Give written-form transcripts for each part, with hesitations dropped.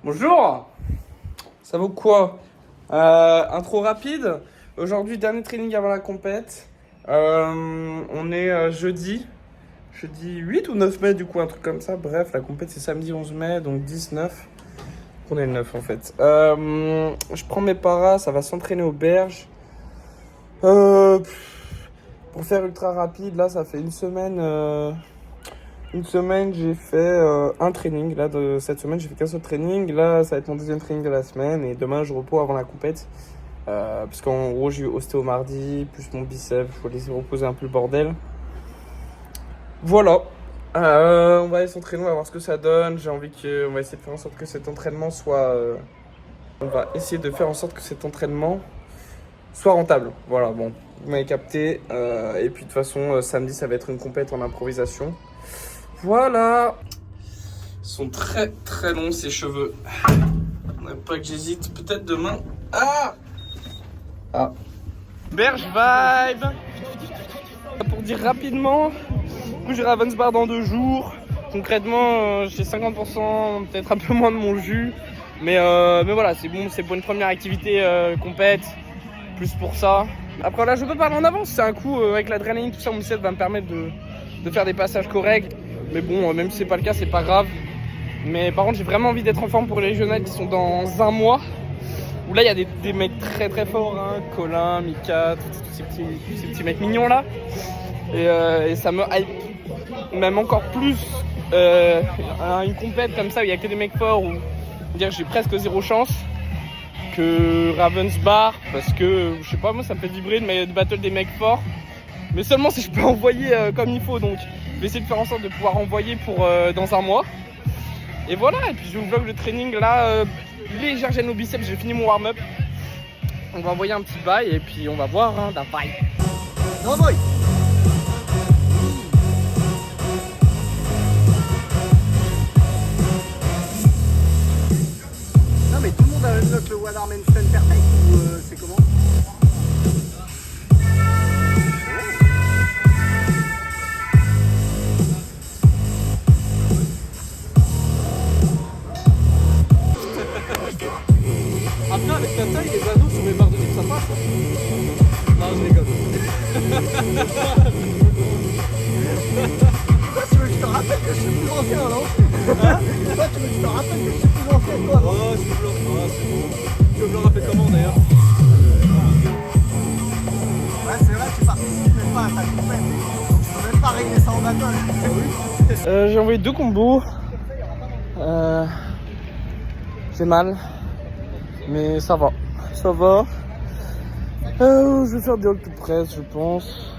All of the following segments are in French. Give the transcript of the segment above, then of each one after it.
Bonjour. Ça vaut quoi? Intro rapide. Aujourd'hui, dernier training avant la compète. On est jeudi 8 ou 9 mai, du coup, un truc comme ça. Bref, la compète c'est samedi 11 mai, donc 19. On est le 9 en fait. Je prends mes paras, ça va s'entraîner aux berges. Pour faire ultra rapide, là, ça fait une semaine. Une semaine, j'ai fait un training. Là, de cette semaine, j'ai fait qu'un seul training. Là, ça va être mon deuxième training de la semaine. Et demain, je repose avant la compète. Parce qu'en gros, j'ai eu ostéo mardi, plus mon biceps. Il faut laisser reposer un peu le bordel. Voilà. On va aller s'entraîner, on va voir ce que ça donne. On va essayer de faire en sorte que cet entraînement soit... on va essayer de faire en sorte que cet entraînement soit rentable. Voilà, bon, vous m'avez capté. Et puis, de toute façon, samedi, ça va être une compète en improvisation. Voilà. Ils sont très très longs ces cheveux. Pas que j'hésite, peut-être demain. Ah. Berge vibe. Pour dire rapidement, j'ai Ravensbar dans 2 jours. Concrètement, j'ai 50%, peut-être un peu moins de mon jus. Mais voilà, c'est bon, c'est pour une première activité compète. Plus pour ça. Après là, je peux parler en avance. C'est un coup avec l'adrénaline, tout ça, mon biceps va me permettre de faire des passages corrects. Mais bon, même si c'est pas le cas, c'est pas grave. Mais par contre, j'ai vraiment envie d'être en forme pour les régionales qui sont dans un mois. Où là, il y a des mecs très très forts, hein. Colin, Mika, tous ces petits mecs mignons là. Et ça me hype même encore plus une compète comme ça où il y a que des mecs forts, où dire j'ai presque zéro chance, que Ravensbar, parce que je sais pas, moi ça me fait vibrer de battle des mecs forts. Mais seulement si je peux envoyer comme il faut, donc je vais essayer de faire en sorte de pouvoir envoyer pour dans un mois. Et voilà, et puis je vous vlog le training là, légère gêne au biceps, j'ai fini mon warm-up. On va envoyer un petit bail et puis on va voir, hein, d'un bail. Non boy. Non mais tout le monde a unlock le One Arm Handstand Perfect ou c'est comment? Après, avec ta taille, les anneaux sur les barres de type, ça passe. Non, je rigole. Toi, tu veux que je te rappelle que je suis plus ancien, non? Toi, tu veux que je te rappelle que je suis plus ancien que toi, non? Oh, je peux c'est bon. Tu veux me le rappeler comment d'ailleurs? Ouais, c'est vrai, tu participes même pas à ta compète. Donc, je peux même pas régler ça en battle. J'ai envoyé 2 combos. J'ai mal. Mais ça va. Ça va. Je vais faire des hold to press, je pense.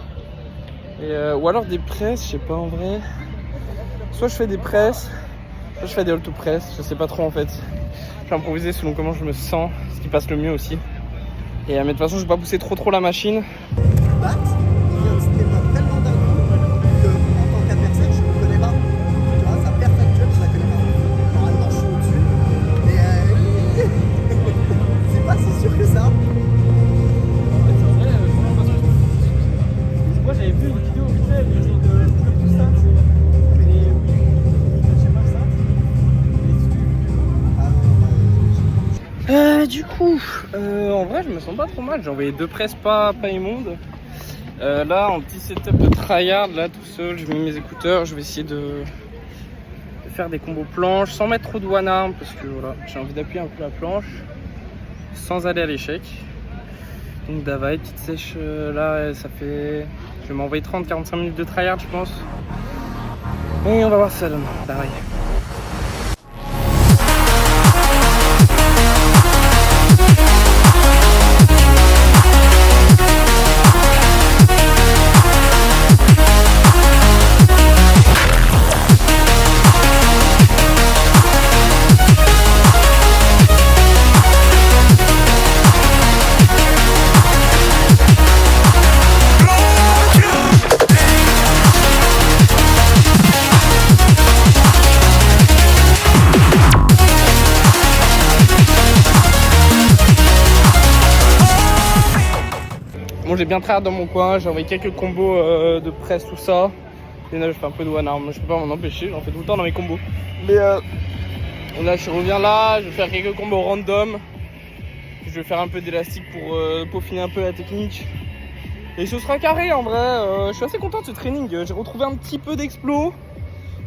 Ou alors des presses, je sais pas en vrai. Soit je fais des presses, soit je fais des hold to press. Je sais pas trop en fait. Je vais improviser selon comment je me sens, ce qui passe le mieux aussi. Mais de toute façon, je vais pas pousser trop la machine. Bat, il vient de step up tellement d'un coup que, en tant qu'adversaire, je ne le connais pas. Tu vois, sa perte actuelle, je la connais pas. Normalement, je suis au-dessus. Mais c'est pas si sûr que ça. Moi j'avais vu une vidéo vite fait, mais genre de tout ça, du coup, en vrai je me sens pas trop mal, j'ai envoyé 2 presses pas immondes. Là en petit setup de tryhard, là tout seul, je mets mes écouteurs, je vais essayer de faire des combos planches sans mettre trop de one arm parce que voilà, j'ai envie d'appuyer un peu la planche sans aller à l'échec. Donc Davaï, petite sèche là, ça fait... Je vais m'envoyer 30-45 minutes de tryhard je pense. Et on va voir si ça donne. Davaï. Bon, j'ai bien tryhard dans mon coin, j'ai envoyé quelques combos de presse, tout ça. Et là, je fais un peu de one arm, je peux pas m'en empêcher, j'en fais tout le temps dans mes combos. Mais Là je reviens là, je vais faire quelques combos random. Je vais faire un peu d'élastique pour peaufiner un peu la technique. Et ce sera carré en vrai, je suis assez content de ce training. J'ai retrouvé un petit peu d'explos.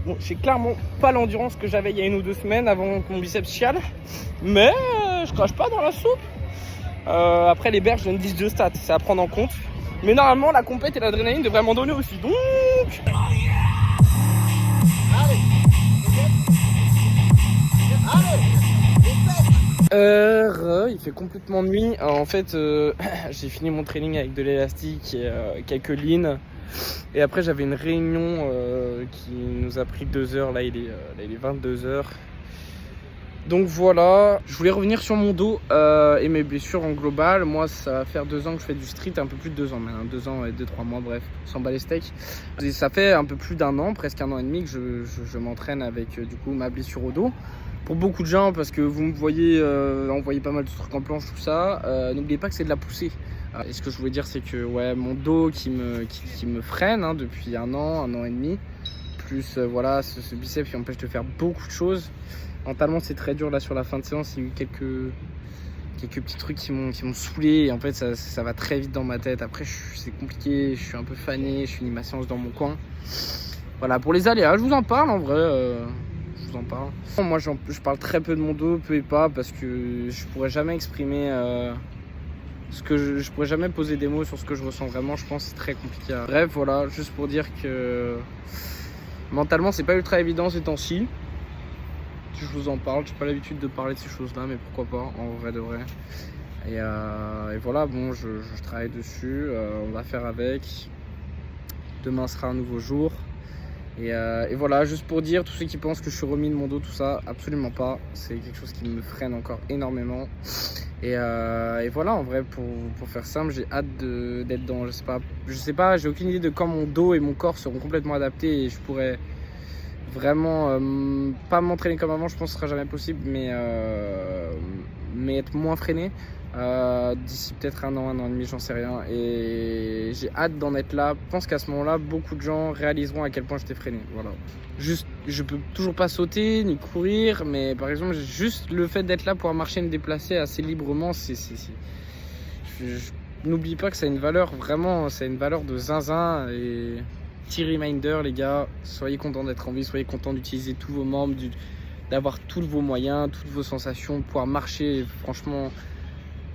Bon, j'ai clairement pas l'endurance que j'avais il y a 1 ou 2 semaines avant que mon biceps chiale. Mais je crache pas dans la soupe. Après les berges, j'ai une 10 de stats, c'est à prendre en compte. Mais normalement la compète et l'adrénaline devraient m'en donner aussi. Donc il fait complètement nuit. En fait, j'ai fini mon training avec de l'élastique et quelques leans. Et après, j'avais une réunion qui nous a pris 2 heures. Là, il est 22 heures. Donc voilà, je voulais revenir sur mon dos et mes blessures en global. Moi, ça va faire 2 ans que je fais du street, un peu plus de 2 ans maintenant, 2 ans et 2-3 mois, bref, sans bas les steaks. Et ça fait un peu plus d'1 an, presque 1 an et demi que je m'entraîne avec du coup ma blessure au dos. Pour beaucoup de gens, parce que vous me voyez envoyer pas mal de trucs en planche, tout ça, n'oubliez pas que c'est de la poussée. Et ce que je voulais dire, c'est que ouais, mon dos qui me freine hein, depuis 1 an et demi, plus voilà, ce biceps qui empêche de faire beaucoup de choses. Mentalement, c'est très dur là sur la fin de séance. Il y a eu quelques petits trucs qui m'ont saoulé. Et en fait, ça va très vite dans ma tête. Après, c'est compliqué. Je suis un peu fané. Je finis ma séance dans mon coin. Voilà, pour les aléas, je vous en parle en vrai. Je vous en parle. Moi, je parle très peu de mon dos, peu et pas, parce que je pourrais jamais exprimer ce que je pourrais jamais poser des mots sur ce que je ressens vraiment. Je pense que c'est très compliqué. Bref, voilà, juste pour dire que mentalement, c'est pas ultra évident ces temps-ci. Je vous en parle, j'ai pas l'habitude de parler de ces choses-là, mais pourquoi pas, en vrai de vrai. Et voilà, bon, je travaille dessus, on va faire avec. Demain sera un nouveau jour. Et voilà, juste pour dire, tous ceux qui pensent que je suis remis de mon dos, tout ça, absolument pas. C'est quelque chose qui me freine encore énormément. Et voilà, en vrai, pour faire simple, j'ai hâte d'être dans, je sais pas, j'ai aucune idée de quand mon dos et mon corps seront complètement adaptés et je pourrais vraiment pas m'entraîner comme avant, je pense que ce sera jamais possible, mais être moins freiné d'ici peut-être 1 an et demi, j'en sais rien, et j'ai hâte d'en être là. Je pense qu'à ce moment-là, beaucoup de gens réaliseront à quel point j'étais freiné. Voilà. Juste, je peux toujours pas sauter ni courir, mais par exemple, juste le fait d'être là, pouvoir marcher et me déplacer assez librement, n'oublie pas que ça a une valeur, vraiment, ça a une valeur de zinzin. Et petit reminder, les gars, soyez contents d'être en vie, soyez contents d'utiliser tous vos membres, d'avoir tous vos moyens, toutes vos sensations, pouvoir marcher. Franchement,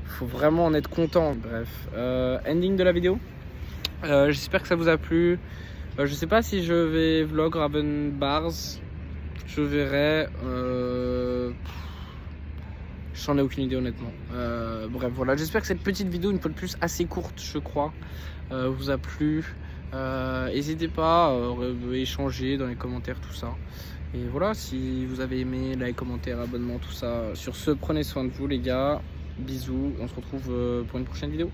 faut vraiment en être content. Bref, ending de la vidéo. J'espère que ça vous a plu. Je sais pas si je vais vlog Raven Bars. Je verrai. J'en ai aucune idée honnêtement. Bref, voilà. J'espère que cette petite vidéo, une fois de plus assez courte, je crois, vous a plu. N'hésitez pas à échanger dans les commentaires, tout ça. Et voilà, si vous avez aimé, like, commentaire, abonnement, tout ça. Sur ce, prenez soin de vous les gars. Bisous, on se retrouve pour une prochaine vidéo.